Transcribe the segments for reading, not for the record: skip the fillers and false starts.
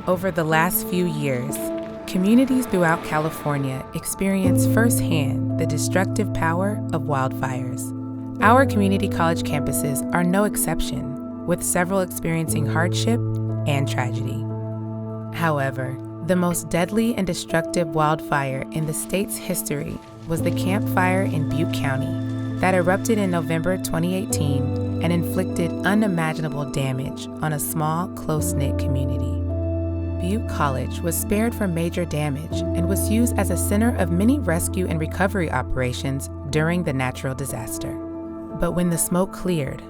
Over the last few years, communities throughout California experience firsthand the destructive power of wildfires. Our community college campuses are no exception, with several experiencing hardship and tragedy. However, the most deadly and destructive wildfire in the state's history was the Camp Fire in Butte County that erupted in November 2018 and inflicted unimaginable damage on a small, close-knit community. Butte College was spared from major damage and was used as a center of many rescue and recovery operations during the natural disaster. But when the smoke cleared,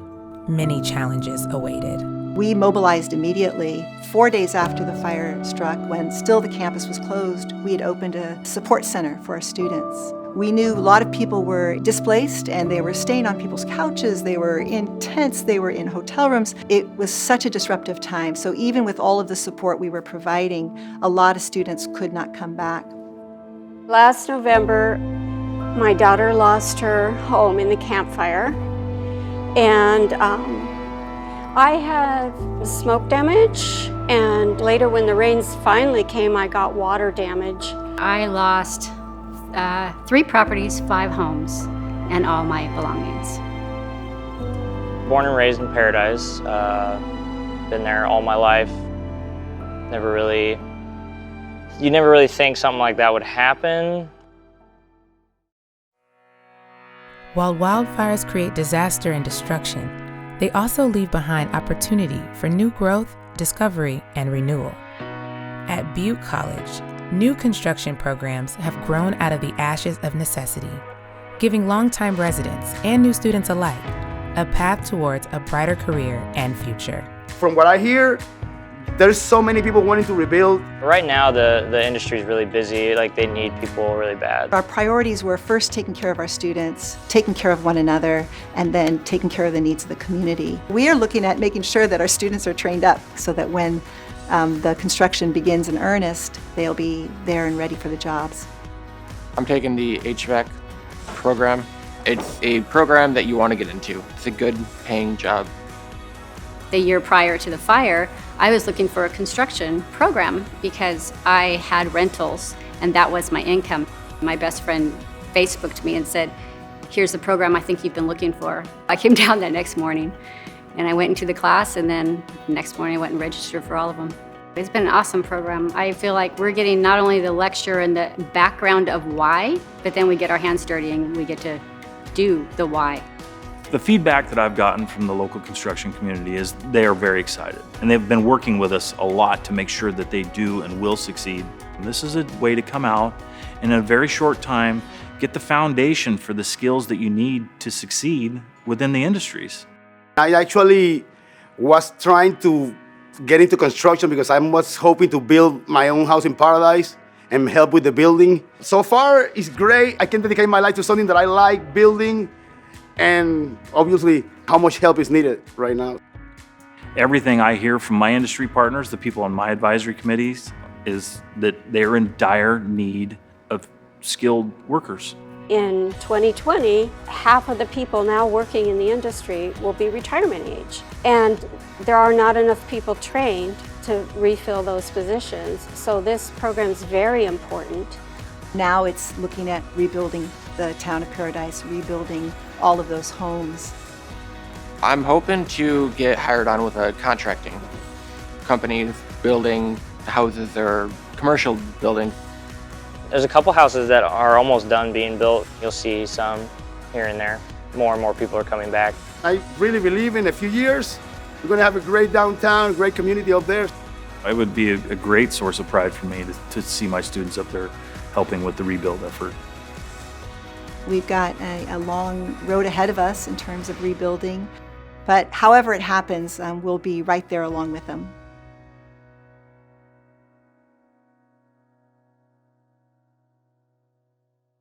many challenges awaited. We mobilized immediately. 4 days after the fire struck, when still the campus was closed, we had opened a support center for our students. We knew a lot of people were displaced and they were staying on people's couches, they were in tents, they were in hotel rooms. It was such a disruptive time, so even with all of the support we were providing, a lot of students could not come back. Last November, my daughter lost her home in the campfire, and I had smoke damage, and later when the rains finally came, I got water damage. I lost 3 properties, 5 homes, and all my belongings. Born and raised in Paradise, been there all my life. You never really think something like that would happen. While wildfires create disaster and destruction, they also leave behind opportunity for new growth, discovery, and renewal. At Butte College, new construction programs have grown out of the ashes of necessity, giving longtime residents and new students alike a path towards a brighter career and future. From what I hear, there's so many people wanting to rebuild. Right now, the industry is really busy. Like, they need people really bad. Our priorities were first taking care of our students, taking care of one another, and then taking care of the needs of the community. We are looking at making sure that our students are trained up so that when the construction begins in earnest, they'll be there and ready for the jobs. I'm taking the HVAC program. It's a program that you want to get into. It's a good paying job. The year prior to the fire, I was looking for a construction program because I had rentals and that was my income. My best friend Facebooked me and said, "Here's the program I think you've been looking for." I came down that next morning and I went into the class, and then the next morning I went and registered for all of them. It's been an awesome program. I feel like we're getting not only the lecture and the background of why, but then we get our hands dirty and we get to do the why. The feedback that I've gotten from the local construction community is they are very excited, and they've been working with us a lot to make sure that they do and will succeed. And this is a way to come out and in a very short time get the foundation for the skills that you need to succeed within the industries. I actually was trying to get into construction because I was hoping to build my own house in Paradise and help with the building. So far, it's great. I can dedicate my life to something that I like building, and obviously how much help is needed right now. Everything I hear from my industry partners, the people on my advisory committees, is that they're in dire need of skilled workers. In 2020, half of the people now working in the industry will be retirement age. And there are not enough people trained to refill those positions. So this program is very important. Now it's looking at rebuilding the town of Paradise, rebuilding all of those homes. I'm hoping to get hired on with a contracting company building houses or commercial building. There's a couple houses that are almost done being built. You'll see some here and there. More and more people are coming back. I really believe in a few years, we're going to have a great downtown, great community up there. It would be a great source of pride for me to see my students up there helping with the rebuild effort. We've got a long road ahead of us in terms of rebuilding, but however it happens, we'll be right there along with them.